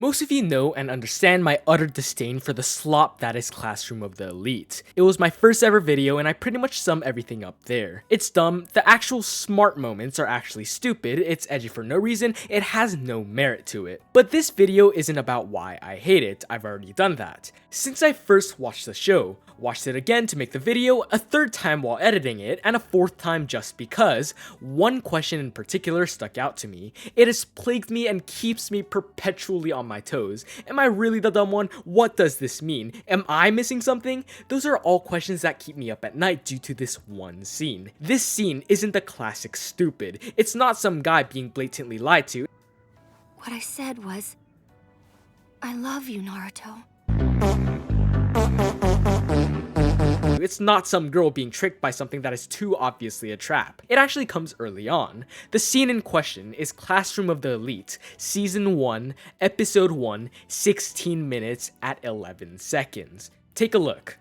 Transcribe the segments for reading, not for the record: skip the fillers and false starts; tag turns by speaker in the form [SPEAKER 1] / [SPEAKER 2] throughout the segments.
[SPEAKER 1] Most of you know and understand my utter disdain for the slop that is Classroom of the Elite. It was my first ever video and I pretty much sum everything up there. It's dumb, the actual smart moments are actually stupid, it's edgy for no reason, it has no merit to it. But this video isn't about why I hate it, I've already done that. Since I first watched the show, watched it again to make the video, a third time while editing it, and a fourth time just because, one question in particular stuck out to me. It has plagued me and keeps me perpetually on my toes. Am I really the dumb one? What does this mean? Am I missing something? Those are all questions that keep me up at night due to this one scene. This scene isn't the classic stupid. It's not some guy being blatantly lied to.
[SPEAKER 2] What I said was, I love you, Naruto.
[SPEAKER 1] It's not some girl being tricked by something that is too obviously a trap. It actually comes early on. The scene in question is Classroom of the Elite, Season 1, Episode 1, 16 minutes at 11 seconds. Take a look.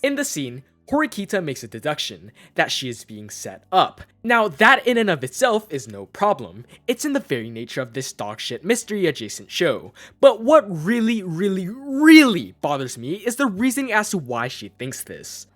[SPEAKER 1] In the scene, Horikita makes a deduction that she is being set up. Now that in and of itself is no problem, it's in the very nature of this dogshit mystery adjacent show. But what really bothers me is the reasoning as to why she thinks this.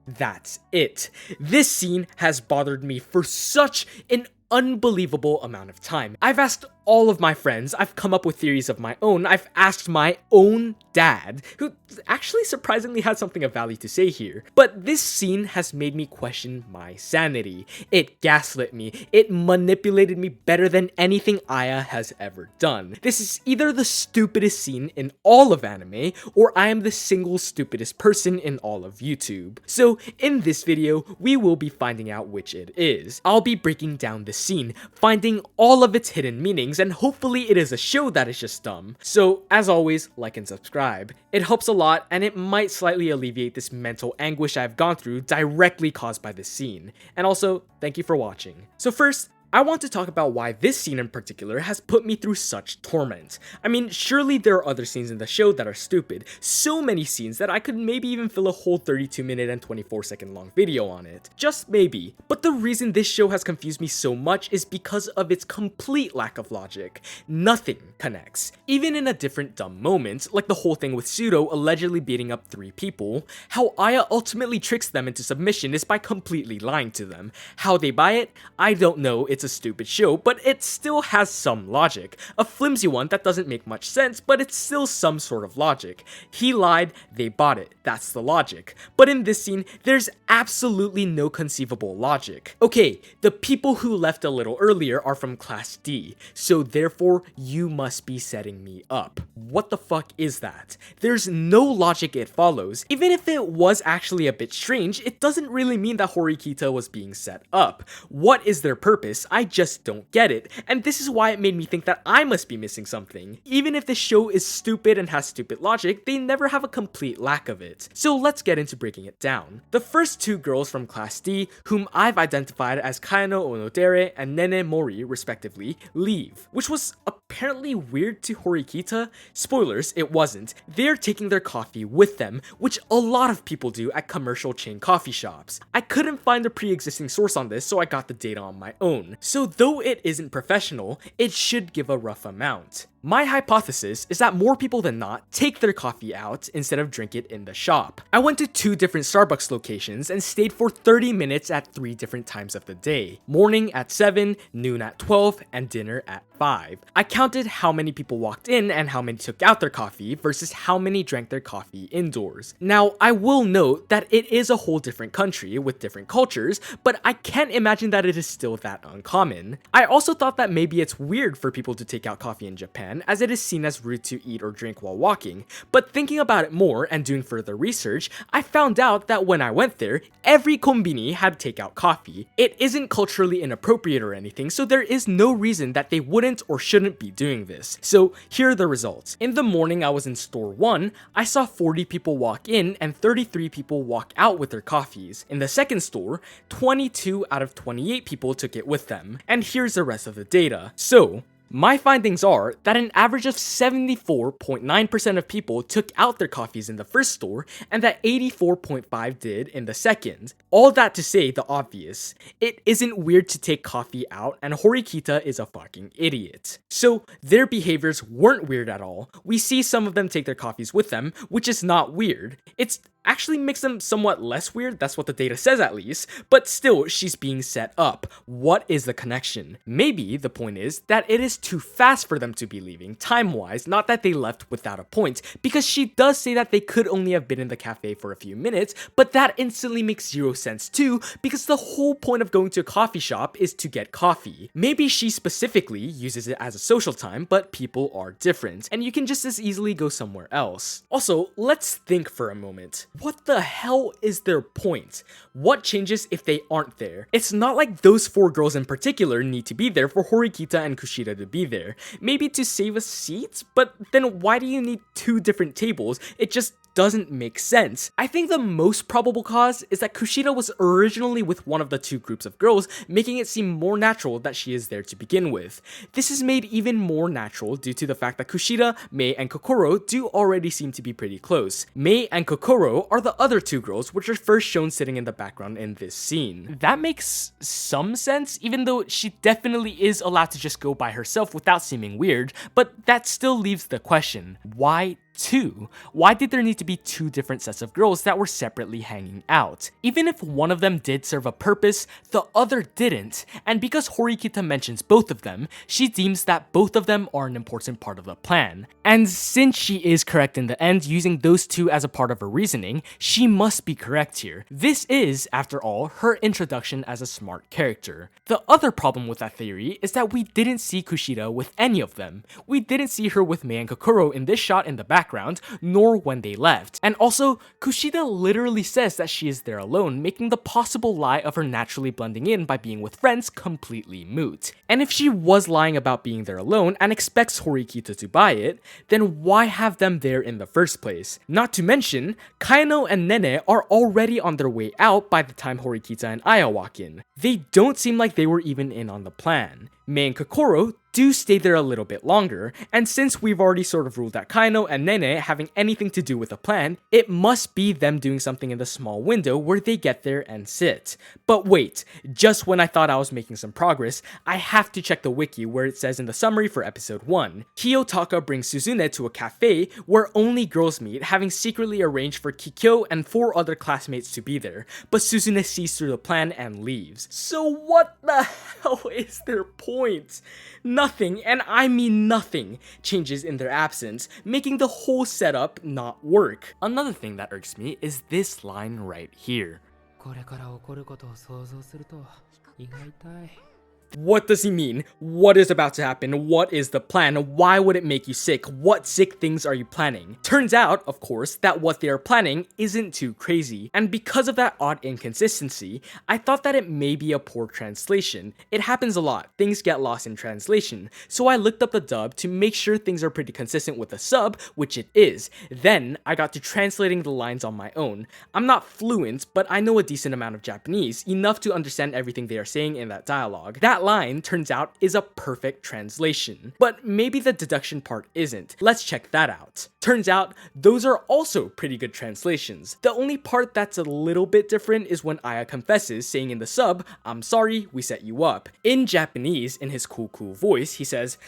[SPEAKER 1] That's it. This scene has bothered me for such an unbelievable amount of time. I've asked all of my friends, I've come up with theories of my own, I've asked my own dad, who actually surprisingly had something of value to say here. But this scene has made me question my sanity. It gaslit me, it manipulated me better than anything Aya has ever done. This is either the stupidest scene in all of anime, or I am the single stupidest person in all of YouTube. So in this video, we will be finding out which it is. I'll be breaking down the scene, finding all of its hidden meanings, and hopefully it is a show that is just dumb. So as always, like and subscribe. It helps a lot and it might slightly alleviate this mental anguish I've gone through directly caused by this scene. And also, thank you for watching. So first, I want to talk about why this scene in particular has put me through such torment. I mean, surely there are other scenes in the show that are stupid, so many scenes that I could maybe even fill a whole 32-minute and 24-second long video on it. Just maybe. But the reason this show has confused me so much is because of its complete lack of logic. Nothing connects. Even in a different dumb moment, like the whole thing with Pseudo allegedly beating up 3 people, how Aya ultimately tricks them into submission is by completely lying to them. How they buy it? I don't know, it's a stupid show, but it still has some logic. A flimsy one that doesn't make much sense, but it's still some sort of logic. He lied, they bought it. That's the logic. But in this scene, there's absolutely no conceivable logic. Okay, the people who left a little earlier are from Class D, so therefore you must be setting me up. What the fuck is that? There's no logic it follows. Even if it was actually a bit strange, it doesn't really mean that Horikita was being set up. What is their purpose? I just don't get it, and this is why it made me think that I must be missing something. Even if the show is stupid and has stupid logic, they never have a complete lack of it. So let's get into breaking it down. The first 2 girls from Class D, whom I've identified as Kayano Onodere and Nene Mori respectively, leave, which was apparently weird to Horikita. Spoilers, it wasn't. They're taking their coffee with them, which a lot of people do at commercial chain coffee shops. I couldn't find a pre-existing source on this, so I got the data on my own. So though it isn't professional, it should give a rough amount. My hypothesis is that more people than not take their coffee out instead of drink it in the shop. I went to 2 different Starbucks locations and stayed for 30 minutes at 3 different times of the day. Morning at 7, noon at 12, and dinner at 5. I counted how many people walked in and how many took out their coffee versus how many drank their coffee indoors. Now, I will note that it is a whole different country with different cultures, but I can't imagine that it is still that uncommon. I also thought that maybe it's weird for people to take out coffee in Japan, as it is seen as rude to eat or drink while walking, but thinking about it more and doing further research, I found out that when I went there, every konbini had takeout coffee. It isn't culturally inappropriate or anything, so there is no reason that they wouldn't or shouldn't be doing this. So here are the results. In the morning I was in store 1, I saw 40 people walk in and 33 people walk out with their coffees. In the second store, 22 out of 28 people took it with them. And here's the rest of the data. So, My findings are that an average of 74.9% of people took out their coffees in the first store, and that 84.5% did in the second. All that to say the obvious. It isn't weird to take coffee out, and Horikita is a fucking idiot. So their behaviors weren't weird at all. We see some of them take their coffees with them, which is not weird. It's actually makes them somewhat less weird, that's what the data says at least, but still, she's being set up. What is the connection? Maybe the point is that it is too fast for them to be leaving, time-wise, not that they left without a point, because she does say that they could only have been in the cafe for a few minutes, but that instantly makes zero sense too, because the whole point of going to a coffee shop is to get coffee. Maybe she specifically uses it as a social time, but people are different, and you can just as easily go somewhere else. Also, let's think for a moment. What the hell is their point? What changes if they aren't there? It's not like those 4 girls in particular need to be there for Horikita and Kushida to be there. Maybe to save a seat? But then why do you need 2 different tables? It just doesn't make sense. I think the most probable cause is that Kushida was originally with one of the 2 groups of girls, making it seem more natural that she is there to begin with. This is made even more natural due to the fact that Kushida, Mei, and Kokoro do already seem to be pretty close. Mei and Kokoro are the other 2 girls, which are first shown sitting in the background in this scene. That makes some sense, even though she definitely is allowed to just go by herself without seeming weird, but that still leaves the question, why 2? Why did there need to be 2 different sets of girls that were separately hanging out? Even if one of them did serve a purpose, the other didn't, and because Horikita mentions both of them, she deems that both of them are an important part of the plan. And since she is correct in the end, using those 2 as a part of her reasoning, she must be correct here. This is, after all, her introduction as a smart character. The other problem with that theory is that we didn't see Kushida with any of them. We didn't see her with Mei and Kokoro in this shot in the background, nor when they left. And also, Kushida literally says that she is there alone, making the possible lie of her naturally blending in by being with friends completely moot. And if she was lying about being there alone and expects Horikita to buy it, then why have them there in the first place? Not to mention, Kaino and Nene are already on their way out by the time Horikita and Aya walk in. They don't seem like they were even in on the plan. Mei and Kokoro do stay there a little bit longer, and since we've already sort of ruled out Kaino and Nene having anything to do with the plan, it must be them doing something in the small window where they get there and sit. But wait, just when I thought I was making some progress, I have to check the wiki where it says in the summary for episode 1, Kiyotaka brings Suzune to a cafe where only girls meet, having secretly arranged for Kikyo and 4 other classmates to be there, but Suzune sees through the plan and leaves. So what the hell is their point? Nothing, and I mean nothing, changes in their absence, making the whole setup not work. Another thing that irks me is this line right here. What does he mean? What is about to happen? What is the plan? Why would it make you sick? What sick things are you planning? Turns out, of course, that what they are planning isn't too crazy. And because of that odd inconsistency, I thought that it may be a poor translation. It happens a lot. Things get lost in translation. So I looked up the dub to make sure things are pretty consistent with the sub, which it is. Then I got to translating the lines on my own. I'm not fluent, but I know a decent amount of Japanese, enough to understand everything they are saying in that dialogue. That line, turns out, is a perfect translation. But maybe the deduction part isn't. Let's check that out. Turns out, those are also pretty good translations. The only part that's a little bit different is when Aya confesses, saying in the sub, "I'm sorry, we set you up." In Japanese, in his cool voice, he says,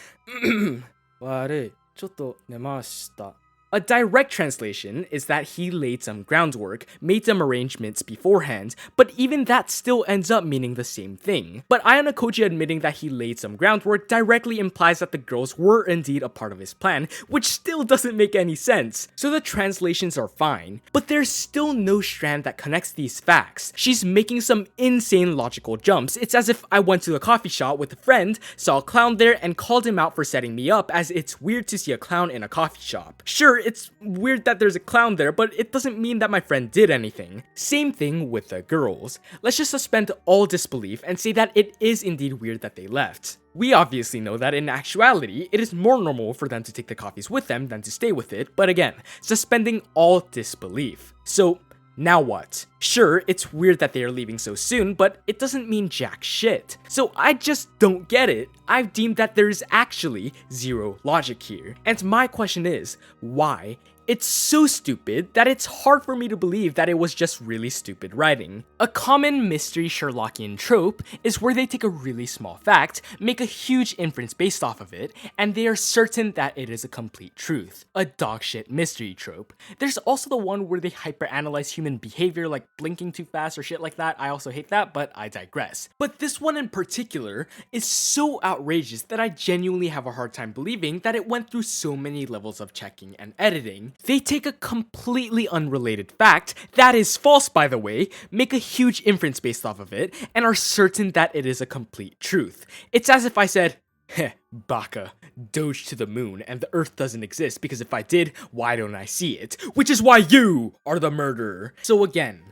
[SPEAKER 1] 悪い、ちょっと寝ました. A direct translation is that he laid some groundwork, made some arrangements beforehand, but even that still ends up meaning the same thing. But Ayano Koji admitting that he laid some groundwork directly implies that the girls were indeed a part of his plan, which still doesn't make any sense. So the translations are fine, but there's still no strand that connects these facts. She's making some insane logical jumps. It's as if I went to a coffee shop with a friend, saw a clown there, and called him out for setting me up, as it's weird to see a clown in a coffee shop. Sure, it's weird that there's a clown there, but it doesn't mean that my friend did anything. Same thing with the girls. Let's just suspend all disbelief and say that it is indeed weird that they left. We obviously know that in actuality, it is more normal for them to take the coffees with them than to stay with it, but again, suspending all disbelief. So, now what? Sure, it's weird that they are leaving so soon, but it doesn't mean jack shit. So I just don't get it. I've deemed that there is actually zero logic here. And my question is, why? It's so stupid that it's hard for me to believe that it was just really stupid writing. A common mystery Sherlockian trope is where they take a really small fact, make a huge inference based off of it, and they are certain that it is a complete truth. A dogshit mystery trope. There's also the one where they hyperanalyze human behavior like blinking too fast or shit like that. I also hate that, but I digress. But this one in particular is so outrageous that I genuinely have a hard time believing that it went through so many levels of checking and editing. They take a completely unrelated fact, that is false by the way, make a huge inference based off of it, and are certain that it is a complete truth. It's as if I said, heh, baka, doge to the moon, and the earth doesn't exist because if I did, why don't I see it? Which is why you are the murderer. So again,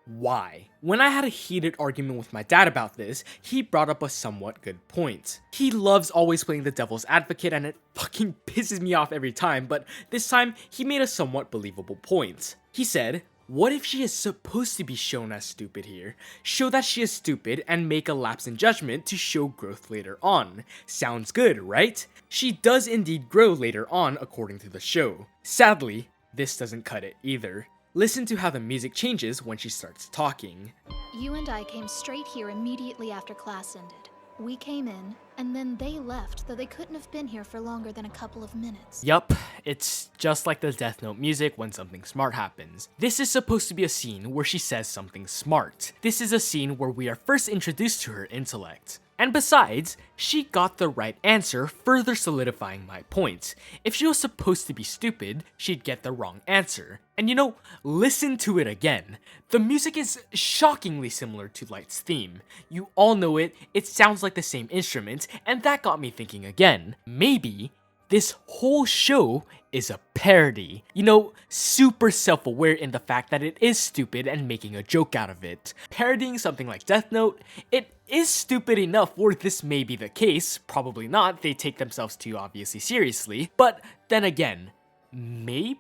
[SPEAKER 1] why? When I had a heated argument with my dad about this, he brought up a somewhat good point. He loves always playing the devil's advocate and it fucking pisses me off every time, but this time he made a somewhat believable point. He said, what if she is supposed to be shown as stupid here? Show that she is stupid and make a lapse in judgment to show growth later on. Sounds good, right? She does indeed grow later on according to the show. Sadly, this doesn't cut it either. Listen to how the music changes when she starts talking.
[SPEAKER 3] You and I came straight here immediately after class ended. We came in, and then they left, though they couldn't have been here for longer than a couple of minutes.
[SPEAKER 1] Yup, it's just like the Death Note music when something smart happens. This is supposed to be a scene where she says something smart. This is a scene where we are first introduced to her intellect. And besides, she got the right answer, further solidifying my point. If she was supposed to be stupid, she'd get the wrong answer. And you know, listen to it again. The music is shockingly similar to Light's theme. You all know it, it sounds like the same instrument, and that got me thinking again. Maybe this whole show is a parody. You know, super self-aware in the fact that it is stupid and making a joke out of it. Parodying something like Death Note, it is stupid enough where this may be the case, probably not, they take themselves too obviously seriously, but then again, maybe?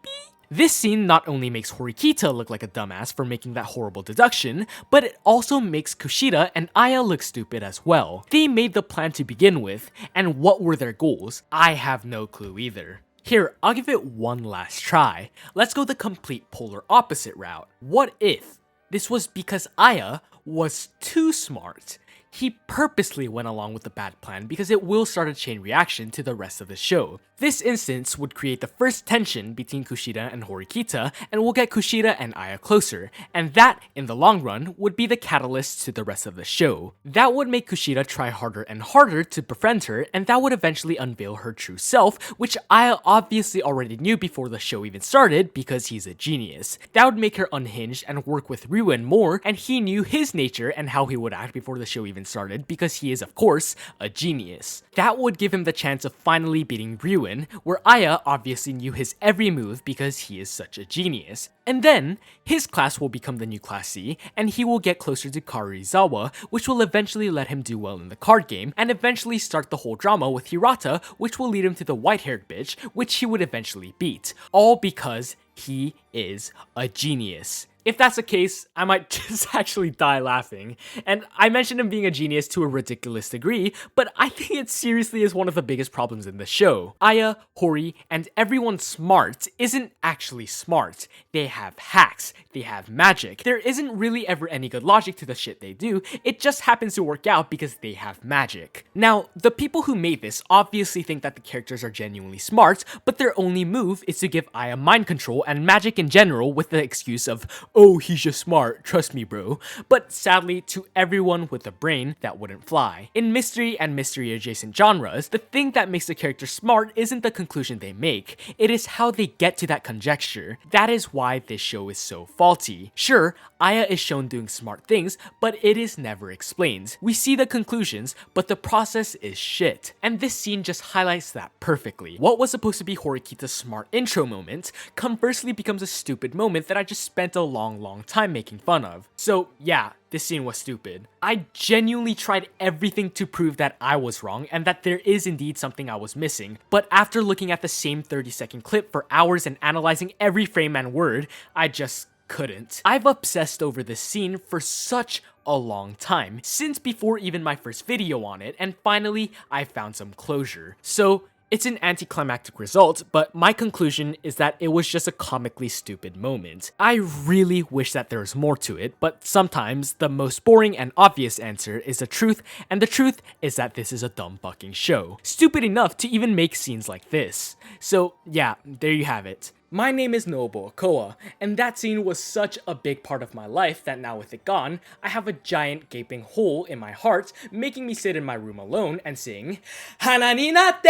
[SPEAKER 1] This scene not only makes Horikita look like a dumbass for making that horrible deduction, but it also makes Kushida and Aya look stupid as well. They made the plan to begin with, and what were their goals? I have no clue either. Here, I'll give it one last try. Let's go the complete polar opposite route. What if this was because Aya was too smart? He purposely went along with the bad plan because it will start a chain reaction to the rest of the show. This instance would create the first tension between Kushida and Horikita and will get Kushida and Aya closer, and that, in the long run, would be the catalyst to the rest of the show. That would make Kushida try harder and harder to befriend her, and that would eventually unveil her true self, which Aya obviously already knew before the show even started because he's a genius. That would make her unhinged and work with Ryuen more, and he knew his nature and how he would act before the show even started because he is, of course, a genius. That would give him the chance of finally beating Ryuen, where Aya obviously knew his every move because he is such a genius. And then, his class will become the new Class C, and he will get closer to Karuizawa, which will eventually let him do well in the card game, and eventually start the whole drama with Hirata, which will lead him to the white-haired bitch, which he would eventually beat. All because he is a genius. If that's the case, I might just actually die laughing. And I mentioned him being a genius to a ridiculous degree, but I think it seriously is one of the biggest problems in the show. Aya, Hori, and everyone smart isn't actually smart. They have hacks, they have magic. There isn't really ever any good logic to the shit they do, it just happens to work out because they have magic. Now, the people who made this obviously think that the characters are genuinely smart, but their only move is to give Aya mind control and magic in general with the excuse of, oh, he's just smart, trust me bro. But sadly, to everyone with a brain, that wouldn't fly. In mystery and mystery adjacent genres, the thing that makes the character smart isn't the conclusion they make, it is how they get to that conjecture. That is why this show is so faulty. Sure, Aya is shown doing smart things, but it is never explained. We see the conclusions, but the process is shit. And this scene just highlights that perfectly. What was supposed to be Horikita's smart intro moment, conversely becomes a stupid moment that I just spent a long time making fun of. So yeah, this scene was stupid. I genuinely tried everything to prove that I was wrong and that there is indeed something I was missing, but after looking at the same 30-second clip for hours and analyzing every frame and word, I just couldn't. I've obsessed over this scene for such a long time, since before even my first video on it, and finally I found some closure. So it's an anticlimactic result, but my conclusion is that it was just a comically stupid moment. I really wish that there was more to it, but sometimes the most boring and obvious answer is the truth, and the truth is that this is a dumb fucking show. Stupid enough to even make scenes like this. So yeah, there you have it. My name is NoahBoahCoah, and that scene was such a big part of my life that now with it gone, I have a giant gaping hole in my heart, making me sit in my room alone and sing Hana ni natte,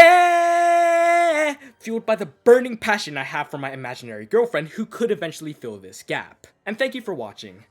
[SPEAKER 1] fueled by the burning passion I have for my imaginary girlfriend who could eventually fill this gap. And thank you for watching.